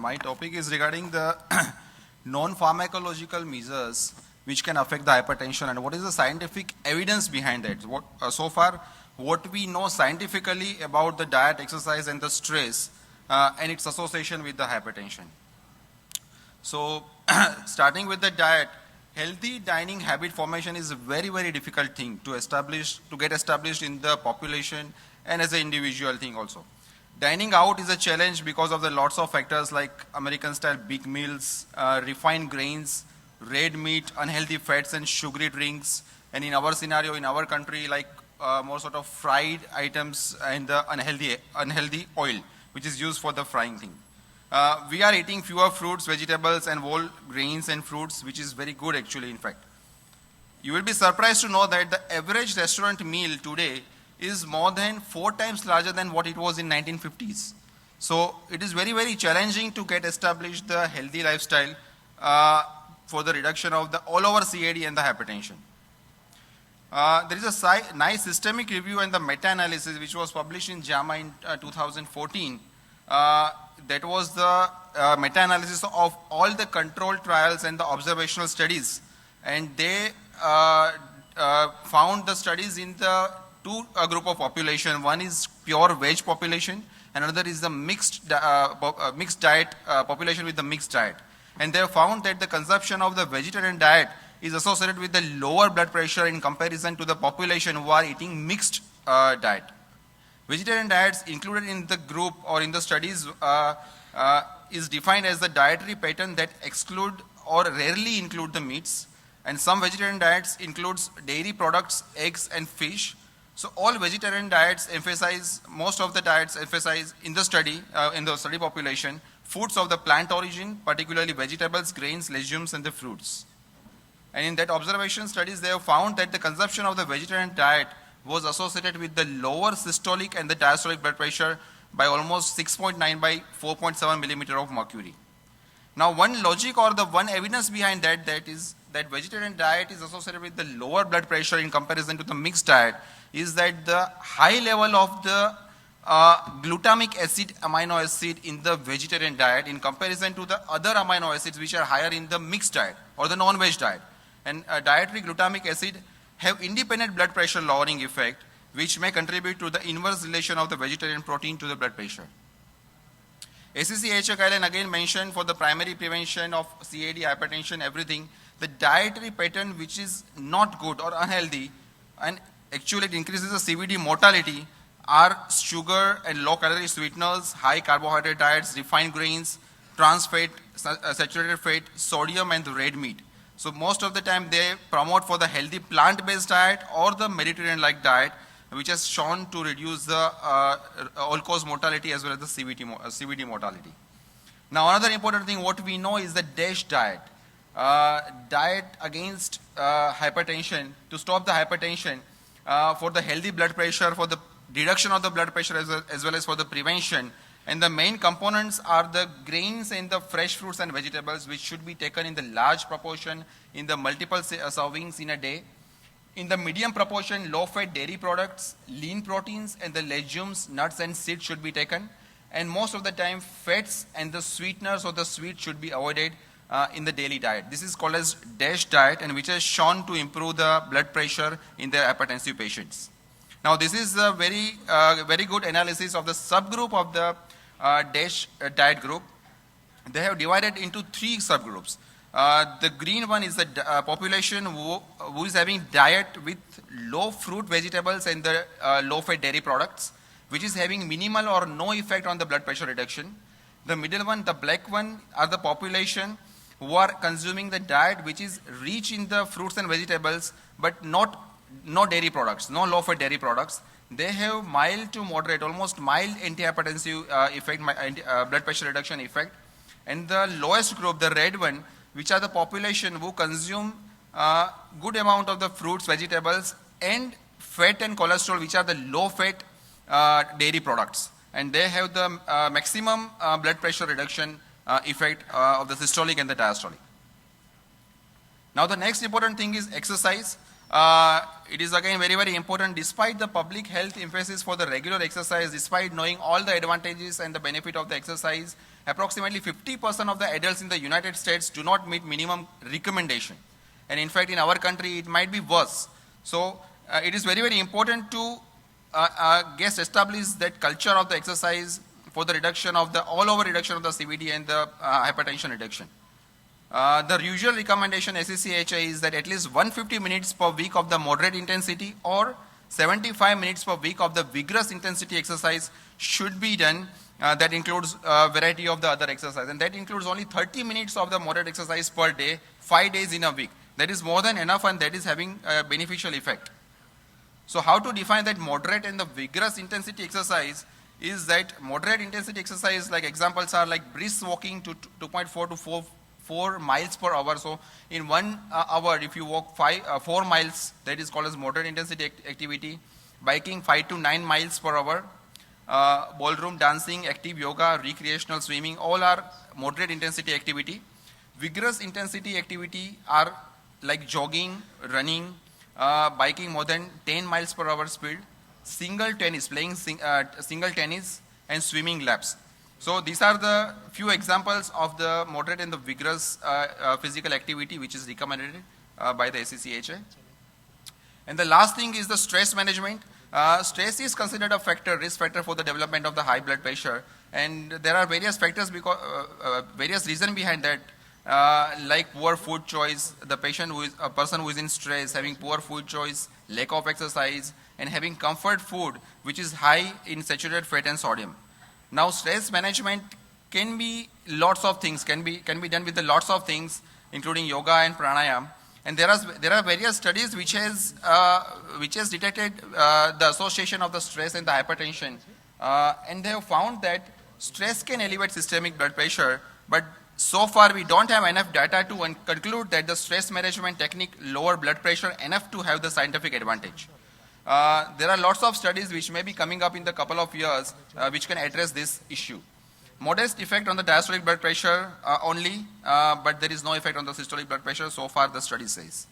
My topic is regarding the non-pharmacological measures which can affect the hypertension and what is the scientific evidence behind that. So far, what we know scientifically about the diet, exercise and the stress and its association with the hypertension. So starting with the diet, healthy dining habit formation is a very, very difficult thing to get established in the population and as an individual thing also. Dining out is a challenge because of the lots of factors like American style big meals, refined grains, red meat, unhealthy fats and sugary drinks, and in our scenario in our country like more sort of fried items and the unhealthy oil which is used for the frying thing. We are eating fewer fruits, vegetables and whole grains and fruits, which is very good actually in fact. You will be surprised to know that the average restaurant meal today is more than 4 times larger than what it was in 1950s. So it is very, very challenging to get established the healthy lifestyle for the reduction of the all over CAD and the hypertension. There is a nice systemic review and the meta-analysis which was published in JAMA in 2014. That was the meta-analysis of all the controlled trials and the observational studies, and they found the studies in the group of population. One is pure veg population, and another is the mixed diet population with the mixed diet. And they found that the consumption of the vegetarian diet is associated with the lower blood pressure in comparison to the population who are eating mixed diet. Vegetarian diets included in the group or in the studies is defined as the dietary pattern that exclude or rarely include the meats, and some vegetarian diets includes dairy products, eggs and fish. So all vegetarian diets emphasize, most of the diets emphasize in the study population, foods of the plant origin, particularly vegetables, grains, legumes and the fruits. And in that observation studies they have found that the consumption of the vegetarian diet was associated with the lower systolic and the diastolic blood pressure by almost 6.9 by 4.7 millimeter of mercury. Now one logic or the one evidence behind that is that vegetarian diet is associated with the lower blood pressure in comparison to the mixed diet is that the high level of the glutamic acid amino acid in the vegetarian diet in comparison to the other amino acids which are higher in the mixed diet or the non-veg diet. And dietary glutamic acid have independent blood pressure lowering effect which may contribute to the inverse relation of the vegetarian protein to the blood pressure. ACC Kailan again mentioned for the primary prevention of CAD, hypertension, everything, the dietary pattern which is not good or unhealthy and actually it increases the CVD mortality are sugar and low calorie sweeteners, high carbohydrate diets, refined grains, trans fat, saturated fat, sodium and the red meat. So most of the time they promote for the healthy plant-based diet or the Mediterranean-like diet which has shown to reduce the all-cause mortality as well as the CVD mortality. Now another important thing what we know is the DASH diet. Diet against hypertension, to stop the hypertension, for the healthy blood pressure, for the reduction of the blood pressure as well as for the prevention. And the main components are the grains and the fresh fruits and vegetables which should be taken in the large proportion in the multiple servings in a day. In the medium proportion, low-fat dairy products, lean proteins and the legumes, nuts and seeds should be taken. And most of the time fats and the sweeteners or the sweets should be avoided in the daily diet. This is called as DASH diet and which has shown to improve the blood pressure in the hypertensive patients. Now this is a very good analysis of the subgroup of the DASH diet group. They have divided into 3 subgroups. The green one is the population who is having diet with low fruit, vegetables and the low fat dairy products, which is having minimal or no effect on the blood pressure reduction. The middle one, the black one, are the population who are consuming the diet which is rich in the fruits and vegetables but no dairy products, no low fat dairy products. They have mild to moderate, almost mild antihypertensive effect, blood pressure reduction effect. And the lowest group, the red one, which are the population who consume good amount of the fruits, vegetables and fat and cholesterol which are the low fat dairy products. And they have the maximum blood pressure reduction effect of the systolic and the diastolic. Now the next important thing is exercise. It is again very, very important. Despite the public health emphasis for the regular exercise, despite knowing all the advantages and the benefit of the exercise, approximately 50% of the adults in the United States do not meet minimum recommendation. And in fact, in our country, it might be worse. So it is very, very important to get established that culture of the exercise for the reduction of the all over reduction of the CVD and the hypertension reduction. The usual recommendation SCCHI is that at least 150 minutes per week of the moderate intensity or 75 minutes per week of the vigorous intensity exercise should be done. That includes a variety of the other exercise, and that includes only 30 minutes of the moderate exercise per day, 5 days in a week. That is more than enough, and that is having a beneficial effect. So how to define that moderate and the vigorous intensity exercise is that moderate intensity exercise, like examples are like brisk walking to 2.4 to 4 miles per hour. So in 1 hour, if you walk 4 miles, that is called as moderate intensity activity. Biking 5 to 9 miles per hour. Ballroom dancing, active yoga, recreational swimming, all are moderate intensity activity. Vigorous intensity activity are like jogging, running, biking more than 10 miles per hour speed, single tennis, playing single tennis, and swimming laps. So these are the few examples of the moderate and the vigorous physical activity which is recommended by the SCCHI. And the last thing is the stress management. Stress is considered a risk factor for the development of the high blood pressure, and there are various factors because various reasons behind that. Like poor food choice, the a person who is in stress, having poor food choice, lack of exercise, and having comfort food which is high in saturated fat and sodium. Now, stress management can be lots of things, can be done with lots of things, including yoga and pranayama. And there are various studies which has detected the association of the stress and the hypertension, and they have found that stress can elevate systemic blood pressure, but so far we don't have enough data to conclude that the stress management technique lower blood pressure enough to have the scientific advantage. There are lots of studies which may be coming up in the couple of years which can address this issue. Modest effect on the diastolic blood pressure only, but there is no effect on the systolic blood pressure, so far the study says.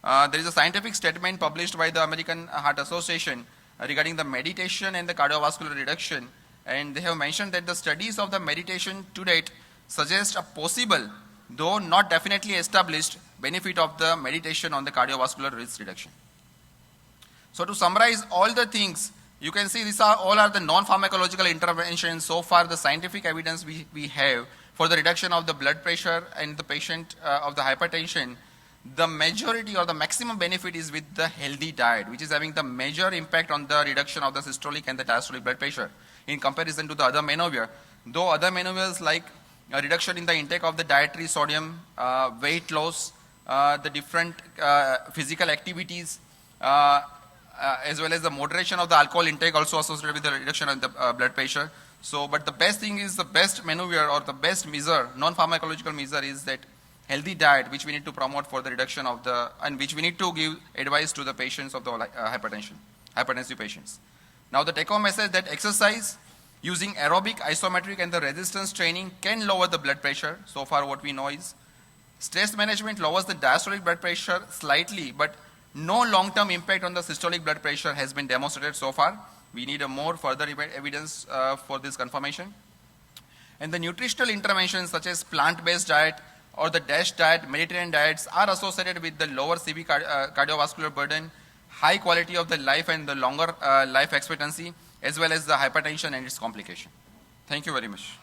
There is a scientific statement published by the American Heart Association regarding the meditation and the cardiovascular reduction, and they have mentioned that the studies of the meditation to date suggest a possible, though not definitely established, benefit of the meditation on the cardiovascular risk reduction. So to summarize all the things, you can see these are all the non-pharmacological interventions. So far the scientific evidence we have for the reduction of the blood pressure and the patient of the hypertension, the majority or the maximum benefit is with the healthy diet, which is having the major impact on the reduction of the systolic and the diastolic blood pressure in comparison to the other maneuver. Though other maneuvers like a reduction in the intake of the dietary sodium, weight loss, the different physical activities, as well as the moderation of the alcohol intake also associated with the reduction of the blood pressure. So, but the best thing is the best maneuver or the best measure, non-pharmacological measure is that healthy diet which we need to promote for the reduction of the, and which we need to give advice to the patients of the hypertensive patients. Now the take-home message that exercise using aerobic, isometric and the resistance training can lower the blood pressure. So far what we know is stress management lowers the diastolic blood pressure slightly, but no long-term impact on the systolic blood pressure has been demonstrated so far. We need a more further evidence for this confirmation. And the nutritional interventions such as plant-based diet or the DASH diet, Mediterranean diets are associated with the lower CV cardiovascular burden, high quality of the life and the longer life expectancy, as well as the hypertension and its complication. Thank you very much.